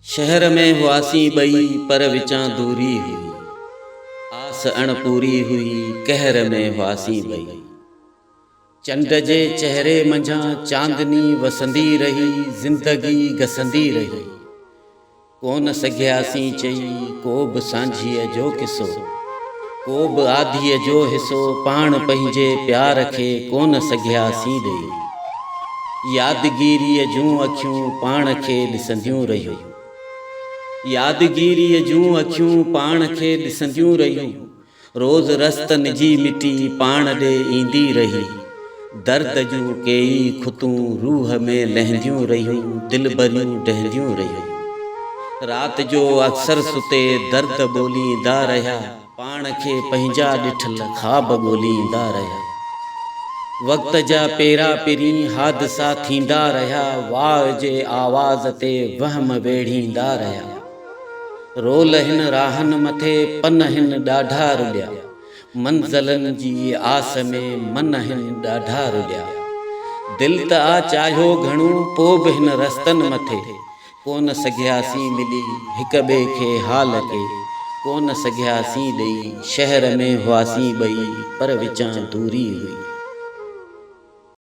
शहर में हुआसीं ॿई पर विचां दूरी हुई, आस अणपूरी हुई कहर में हुआसीं ॿई। चंड जे चेहरे मंझां चांदनी वसंदी रही, ज़िंदगी घसंदी रही। कोन सघियासीं चई को बि सांझीअ जो किसो, को बि आधीअ जो हिसो, पाण पंहिंजे प्यार खे कोन सघियासीं ॾेई। यादगिरीअ जूं अखियूं पाण खे ॾिसंदियूं रहियूं, यादगिरीअ जूं अखियूं पाण खे ॾिसंदियूं रहियूं। रोज़ रस्तनि जी मिटी पाण ॾे ईंदी रही, दर्द जूं कई खुतूं रूह में लहंदियूं रहियूं, दिल भरियूं डहंदियूं रहियूं। रात जो अक्सर सुते दर्द ॿोलींदा रहिया, पाण खे पंहिंजा ॾिठल ख़्वाब ॻोल्हींदा रहिया। वक़्त जा पेरा पिरी हादसा थींदा रहिया, वाह जे आवाज़ ते वहम वेढ़ींदा रहिया। रोल हिन राहनि मथे पन हिन ॾाढा रुलिया, मंज़िलनि जी आस में मन हिन ॾाढा रुलिया। दिल त आ चाहियो घणो पोइ बि हिन रस्तनि मथे कोन सघियासीं मिली, हिक ॿिए खे हाल के कोन सघियासीं ॾेई। शहर में हुआसीं ॿई पर विचां दूरी हुई।